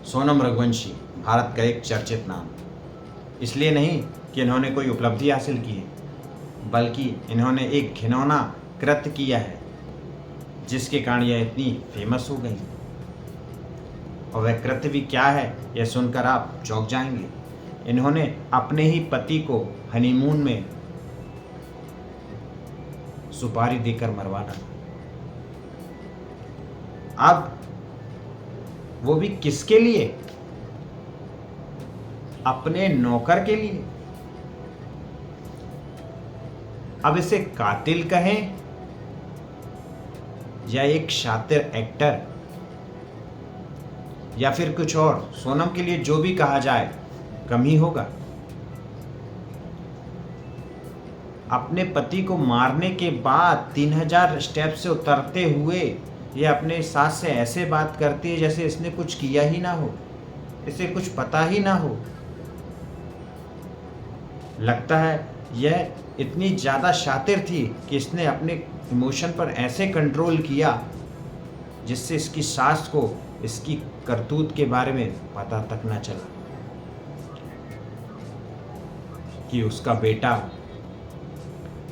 सोनम रघुवंशी भारत का एक चर्चित नाम, इसलिए नहीं कि इन्होंने कोई उपलब्धि हासिल की है, बल्कि इन्होंने एक घिनौना कृत्य किया है जिसके कारण यह इतनी फेमस हो गई। और वह कृत्य भी क्या है, यह सुनकर आप चौंक जाएंगे। इन्होंने अपने ही पति को हनीमून में सुपारी देकर मरवा डाला। अब वो भी किसके लिए? अपने नौकर के लिए। अब इसे कातिल कहें या एक शातिर एक्टर या फिर कुछ और, सोनम के लिए जो भी कहा जाए कम ही होगा। अपने पति को मारने के बाद 3000 स्टेप से उतरते हुए यह अपने सास से ऐसे बात करती है जैसे इसने कुछ किया ही ना हो, इसे कुछ पता ही ना हो। लगता है यह इतनी ज़्यादा शातिर थी कि इसने अपने इमोशन पर ऐसे कंट्रोल किया जिससे इसकी सास को इसकी करतूत के बारे में पता तक ना चला कि उसका बेटा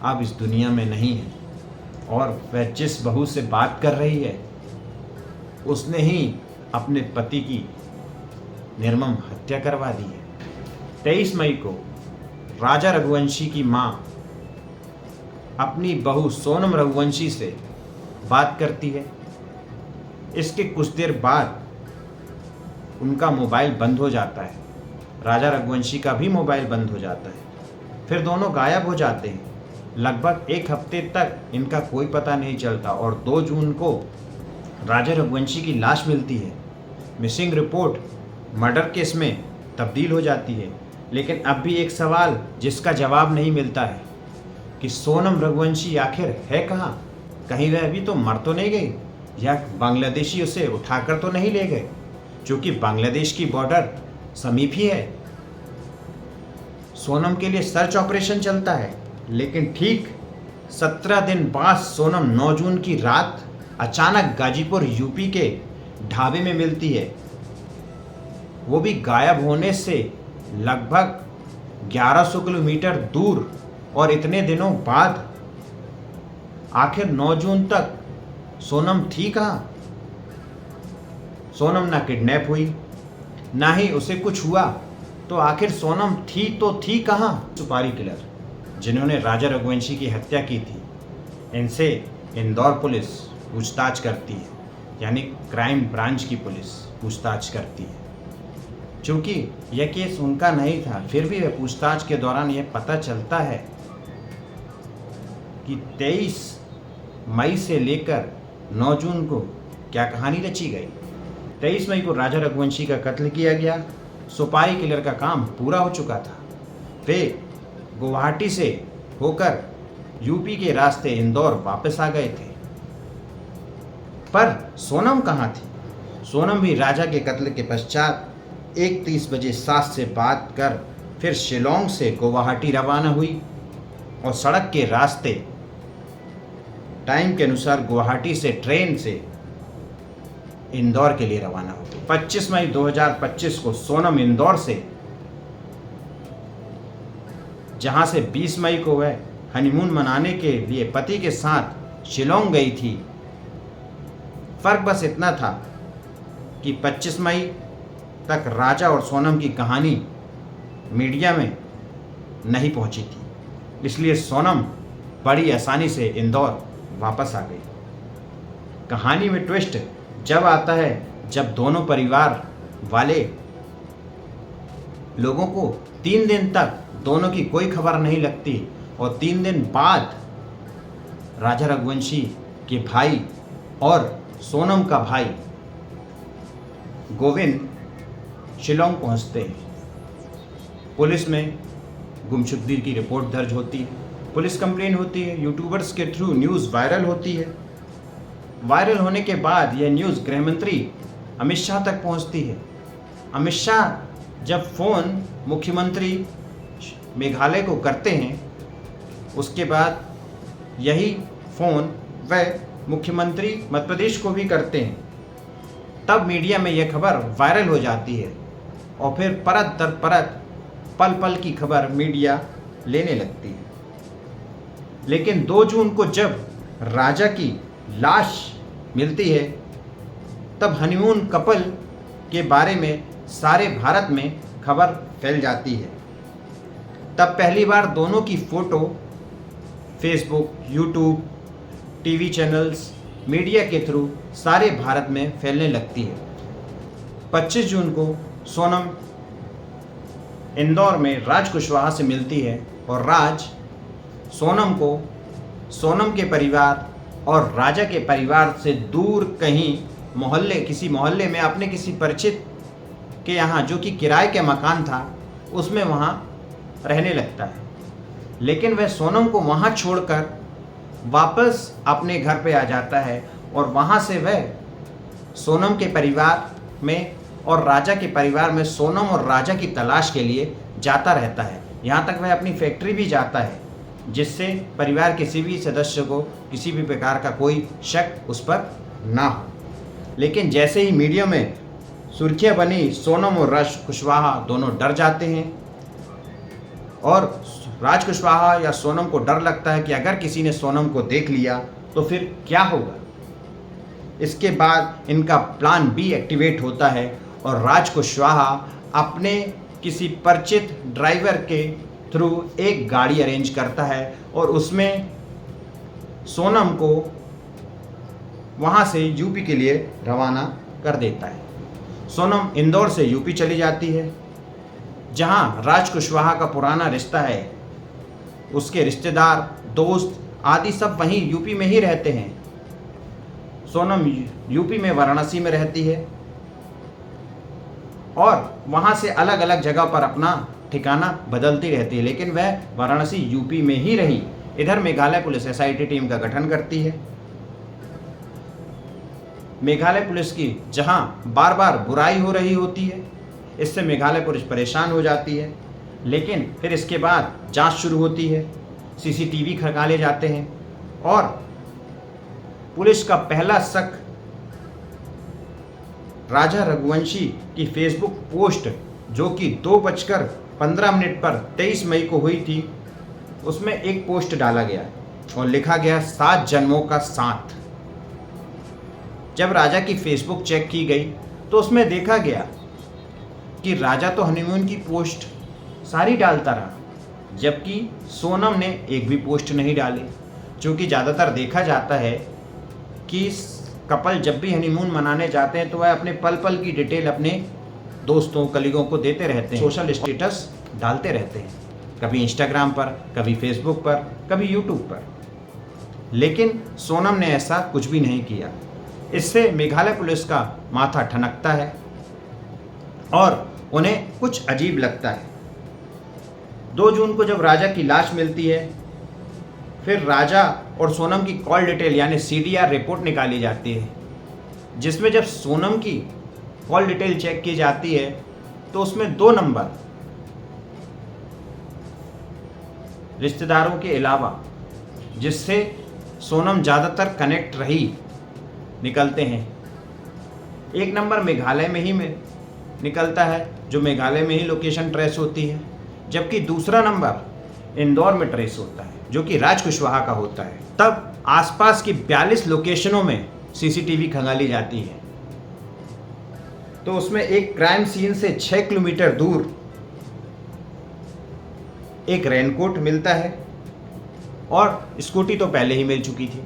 अब इस दुनिया में नहीं है और वह जिस बहू से बात कर रही है उसने ही अपने पति की निर्मम हत्या करवा दी है। 23 मई को राजा रघुवंशी की मां अपनी बहू सोनम रघुवंशी से बात करती है। इसके कुछ देर बाद उनका मोबाइल बंद हो जाता है, राजा रघुवंशी का भी मोबाइल बंद हो जाता है। फिर दोनों गायब हो जाते हैं। लगभग एक हफ्ते तक इनका कोई पता नहीं चलता और 2 जून को राजा रघुवंशी की लाश मिलती है। मिसिंग रिपोर्ट मर्डर केस में तब्दील हो जाती है। लेकिन अब भी एक सवाल जिसका जवाब नहीं मिलता है कि सोनम रघुवंशी आखिर है कहाँ? कहीं वह अभी तो मर तो नहीं गई या बांग्लादेशी उसे उठाकर तो नहीं ले गए, क्योंकि बांग्लादेश की बॉर्डर समीप ही है। सोनम के लिए सर्च ऑपरेशन चलता है, लेकिन ठीक 17 दिन बाद सोनम 9 जून की रात अचानक गाजीपुर यूपी के ढाबे में मिलती है, वो भी गायब होने से लगभग 1100 किलोमीटर दूर। और इतने दिनों बाद आखिर 9 जून तक सोनम थी कहाँ? सोनम ना किडनैप हुई, ना ही उसे कुछ हुआ, तो आखिर सोनम थी तो थी कहाँ? सुपारी किलर जिन्होंने राजा रघुवंशी की हत्या की थी, इनसे इंदौर पुलिस पूछताछ करती है, यानी क्राइम ब्रांच की पुलिस पूछताछ करती है। चूँकि यह केस उनका नहीं था, फिर भी वह पूछताछ के दौरान यह पता चलता है कि 23 मई से लेकर 9 जून को क्या कहानी रची गई। 23 मई को राजा रघुवंशी का कत्ल किया गया। सुपारी किलर का काम पूरा हो चुका था। वे गुवाहाटी से होकर यूपी के रास्ते इंदौर वापस आ गए थे। पर सोनम कहाँ थी? सोनम भी राजा के कत्ल के पश्चात 1:30 बजे सास से बात कर फिर शिलोंग से गुवाहाटी रवाना हुई और सड़क के रास्ते टाइम के अनुसार गुवाहाटी से ट्रेन से इंदौर के लिए रवाना हो गई। 25 मई 2025 को सोनम इंदौर से, जहां से 20 मई को वह हनीमून मनाने के लिए पति के साथ शिलोंग गई थी। फर्क बस इतना था कि 25 मई तक राजा और सोनम की कहानी मीडिया में नहीं पहुंची थी, इसलिए सोनम बड़ी आसानी से इंदौर वापस आ गई। कहानी में ट्विस्ट जब आता है जब दोनों परिवार वाले लोगों को 3 दिन तक दोनों की कोई खबर नहीं लगती और 3 दिन बाद राजा रघुवंशी के भाई और सोनम का भाई गोविंद शिलोंग पहुंचते हैं। पुलिस में गुमशुदगी की रिपोर्ट दर्ज होती है, पुलिस कंप्लेन होती है, यूट्यूबर्स के थ्रू न्यूज़ वायरल होती है। वायरल होने के बाद यह न्यूज़ गृह मंत्री अमित शाह तक पहुंचती है। अमित शाह जब फ़ोन मुख्यमंत्री मेघालय को करते हैं, उसके बाद यही फ़ोन वह मुख्यमंत्री मध्य प्रदेश को भी करते हैं। तब मीडिया में यह खबर वायरल हो जाती है और फिर परत दर परत पल पल की खबर मीडिया लेने लगती है। लेकिन 2 जून को जब राजा की लाश मिलती है तब हनीमून कपल के बारे में सारे भारत में खबर फैल जाती है। तब पहली बार दोनों की photo Facebook, YouTube, TV channels, media के थ्रू सारे भारत में फैलने लगती है। 25 जून को सोनम इंदौर में राज कुशवाहा से मिलती है और राज सोनम को सोनम के परिवार और राजा के परिवार से दूर कहीं किसी मोहल्ले में अपने किसी परिचित के यहाँ, जो कि किराए का मकान था, उसमें वहाँ रहने लगता है। लेकिन वह सोनम को वहाँ छोड़कर वापस अपने घर पे आ जाता है और वहाँ से वह सोनम के परिवार में और राजा के परिवार में सोनम और राजा की तलाश के लिए जाता रहता है। यहाँ तक वह अपनी फैक्ट्री भी जाता है, जिससे परिवार किसी भी सदस्य को किसी भी प्रकार का कोई शक उस पर ना हो। लेकिन जैसे ही मीडिया में सुर्खियाँ बनी, सोनम और राज कुशवाहा दोनों डर जाते हैं और राज कुशवाहा या सोनम को डर लगता है कि अगर किसी ने सोनम को देख लिया तो फिर क्या होगा। इसके बाद इनका प्लान बी एक्टिवेट होता है और राज कुशवाहा अपने किसी परिचित ड्राइवर के थ्रू एक गाड़ी अरेंज करता है और उसमें सोनम को वहाँ से यूपी के लिए रवाना कर देता है। सोनम इंदौर से यूपी चली जाती है, जहाँ राज कुशवाहा का पुराना रिश्ता है, उसके रिश्तेदार, दोस्त आदि सब वहीं यूपी में ही रहते हैं। सोनम यूपी में वाराणसी में रहती है और वहाँ से अलग अलग जगह पर अपना ठिकाना बदलती रहती है, लेकिन वह वाराणसी यूपी में ही रही। इधर मेघालय पुलिस एसआईटी टीम का गठन करती है। मेघालय पुलिस की जहाँ बार बार बुराई हो रही होती है, इससे मेघालय पुलिस परेशान हो जाती है। लेकिन फिर इसके बाद जांच शुरू होती है, सीसीटीवी खंगाले जाते हैं और पुलिस का पहला शक राजा रघुवंशी की फेसबुक पोस्ट, जो कि 2:15 पर 23 मई को हुई थी, उसमें एक पोस्ट डाला गया और लिखा गया 7 जन्मों का साथ। जब राजा की फेसबुक चेक की गई तो उसमें देखा गया कि राजा तो हनीमून की पोस्ट सारी डालता रहा, जबकि सोनम ने एक भी पोस्ट नहीं डाली। क्योंकि ज़्यादातर देखा जाता है कि कपल जब भी हनीमून मनाने जाते हैं तो वह अपने पल पल की डिटेल अपने दोस्तों, कलीगों को देते रहते हैं, सोशल स्टेटस डालते रहते हैं, कभी इंस्टाग्राम पर, कभी फेसबुक पर, कभी यूट्यूब पर। लेकिन सोनम ने ऐसा कुछ भी नहीं किया। इससे मेघालय पुलिस का माथा ठनकता है और उन्हें कुछ अजीब लगता है। 2 जून को जब राजा की लाश मिलती है, फिर राजा और सोनम की कॉल डिटेल यानी CDR रिपोर्ट निकाली जाती है, जिसमें जब सोनम की कॉल डिटेल चेक की जाती है तो उसमें 2 नंबर रिश्तेदारों के अलावा, जिससे सोनम ज़्यादातर कनेक्ट रही, निकलते हैं। एक नंबर मेघालय में ही निकलता है, जो मेघालय में ही लोकेशन ट्रेस होती है, जबकि दूसरा नंबर इंदौर में ट्रेस होता है, जो कि राज कुशवाहा का होता है। तब आसपास की 42 लोकेशनों में सीसीटीवी खंगाली जाती है, तो उसमें एक क्राइम सीन से 6 किलोमीटर दूर एक रेनकोट मिलता है और स्कूटी तो पहले ही मिल चुकी थी।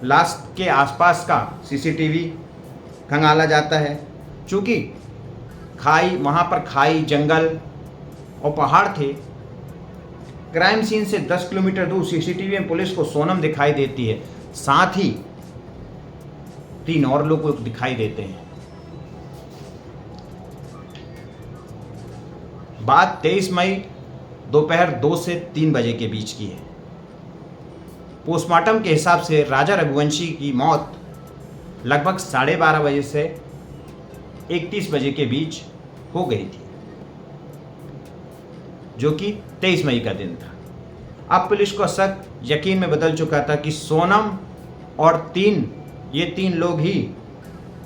लाश के आसपास का सीसीटीवी खंगाला जाता है। चूँकि वहाँ पर खाई, जंगल और पहाड़ थे, क्राइम सीन से 10 किलोमीटर दूर सीसीटीवी में पुलिस को सोनम दिखाई देती है, साथ ही 3 और लोग दिखाई देते हैं। बात 23 मई दोपहर 2 से 3 बजे के बीच की है। पोस्टमार्टम के हिसाब से राजा रघुवंशी की मौत लगभग 12:30 बजे से 31 बजे के बीच हो गई थी, जो कि 23 मई का दिन था। अब पुलिस को शक यकीन में बदल चुका था कि सोनम और ये तीन लोग ही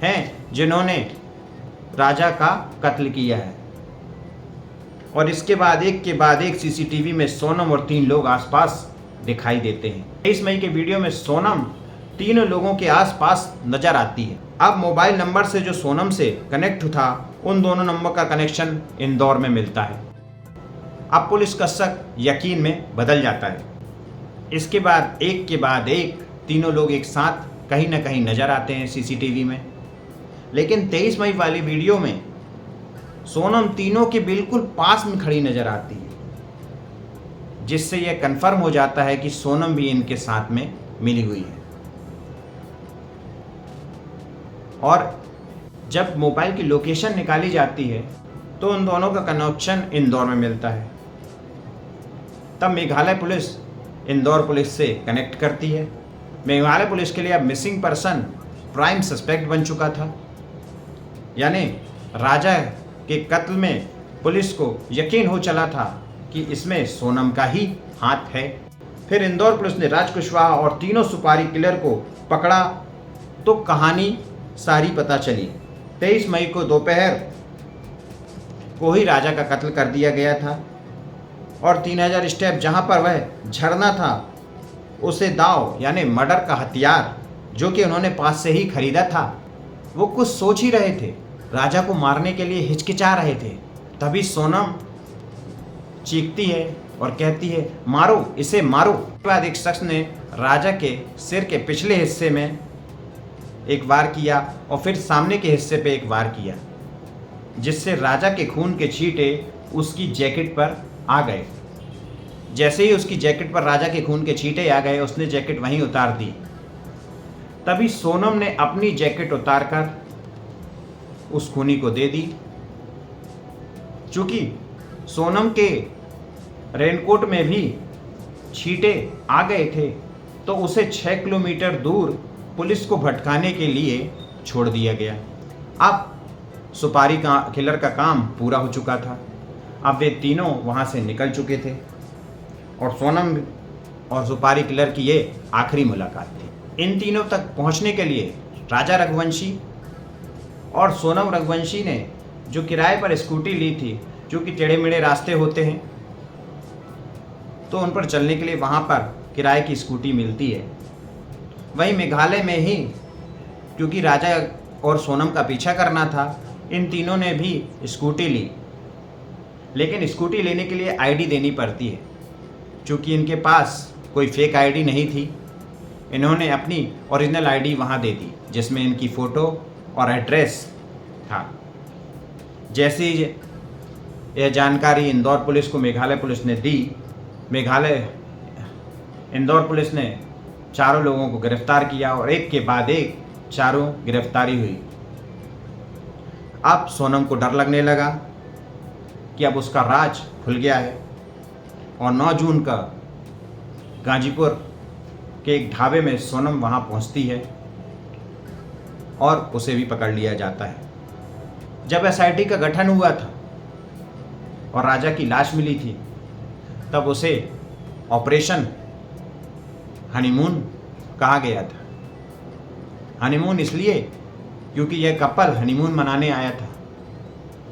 हैं जिन्होंने राजा का कत्ल किया है। और इसके बाद एक सीसीटीवी में सोनम और 3 लोग आसपास दिखाई देते हैं। 23 मई के वीडियो में सोनम 3 लोगों के आसपास नजर आती है। अब मोबाइल नंबर से जो सोनम से कनेक्ट था, उन दोनों नंबर का कनेक्शन इंदौर में मिलता है। अब पुलिस का शक यकीन में बदल जाता है। इसके बाद एक तीनों लोग एक साथ कहीं ना कहीं नजर आते हैं सीसीटीवी में। लेकिन 23 मई वाली वीडियो में सोनम तीनों के बिल्कुल पास में खड़ी नजर आती है, जिससे यह कंफर्म हो जाता है कि सोनम भी इनके साथ में मिली हुई है। और जब मोबाइल की लोकेशन निकाली जाती है तो उन दोनों का कनेक्शन इंदौर में मिलता है। तब मेघालय पुलिस इंदौर पुलिस से कनेक्ट करती है। मेघालय पुलिस के लिए अब मिसिंग पर्सन प्राइम सस्पेक्ट बन चुका था, यानी राजा के कत्ल में पुलिस को यकीन हो चला था कि इसमें सोनम का ही हाथ है। फिर इंदौर पुलिस ने राज कुशवाहा और तीनों सुपारी किलर को पकड़ा तो कहानी सारी पता चली। 23 मई को दोपहर को ही राजा का कत्ल कर दिया गया था और 3000 स्टेप जहां पर वह झरना था, उसे दाव यानी मर्डर का हथियार जो कि उन्होंने पास से ही खरीदा था, वो कुछ सोच ही रहे थे, राजा को मारने के लिए हिचकिचा रहे थे। तभी सोनम चीखती है और कहती है, मारो इसे मारो। उसके बाद एक शख्स ने राजा के सिर के पिछले हिस्से में एक वार किया और फिर सामने के हिस्से पे एक वार किया, जिससे राजा के खून के छींटे उसकी जैकेट पर आ गए। जैसे ही उसकी जैकेट पर राजा के खून के छींटे आ गए, उसने जैकेट वहीं उतार दी। तभी सोनम ने अपनी जैकेट उतारकर उस खूनी को दे दी। चूंकि सोनम के रेनकोट में भी छींटे आ गए थे, तो उसे 6 किलोमीटर दूर पुलिस को भटकाने के लिए छोड़ दिया गया। अब सुपारी का किलर का काम पूरा हो चुका था। अब वे तीनों वहाँ से निकल चुके थे और सोनम और सुपारी किलर की ये आखिरी मुलाकात थी। इन तीनों तक पहुँचने के लिए राजा रघुवंशी और सोनम रघुवंशी ने जो किराए पर स्कूटी ली थी, जो कि टेढ़े मेढ़े रास्ते होते हैं, तो उन पर चलने के लिए वहाँ पर किराए की स्कूटी मिलती है। वहीं मेघालय में ही क्योंकि राजा और सोनम का पीछा करना था, इन तीनों ने भी स्कूटी ली। लेकिन स्कूटी लेने के लिए आईडी देनी पड़ती है। चूँकि इनके पास कोई फेक आईडी नहीं थी, इन्होंने अपनी ओरिजिनल आईडी वहाँ दे दी, जिसमें इनकी फ़ोटो और एड्रेस था। जैसे ही यह जानकारी इंदौर पुलिस को मेघालय पुलिस ने दी, इंदौर पुलिस ने चारों लोगों को गिरफ्तार किया और एक के बाद एक चारों गिरफ्तारी हुई। अब सोनम को डर लगने लगा कि अब उसका राज खुल गया है और 9 जून का गाजीपुर के एक ढाबे में सोनम वहाँ पहुँचती है और उसे भी पकड़ लिया जाता है। जब एसआईटी का गठन हुआ था और राजा की लाश मिली थी, तब उसे ऑपरेशन हनीमून कहा गया था। हनीमून इसलिए क्योंकि यह कपल हनीमून मनाने आया था,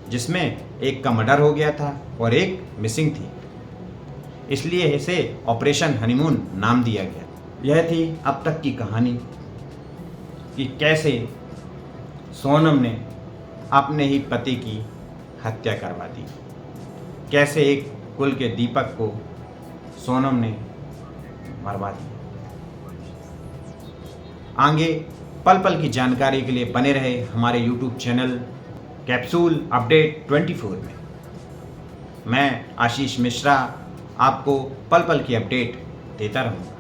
जिसमें एक का मर्डर हो गया था और एक मिसिंग थी, इसलिए इसे ऑपरेशन हनीमून नाम दिया गया। यह थी अब तक की कहानी कि कैसे सोनम ने अपने ही पति की हत्या करवा दी, कैसे एक कुल के दीपक को सोनम ने मरवा दिया। आगे पल पल की जानकारी के लिए बने रहे हमारे YouTube चैनल कैप्सूल अपडेट 24 में। मैं आशीष मिश्रा आपको पल पल की अपडेट देता रहूँगा।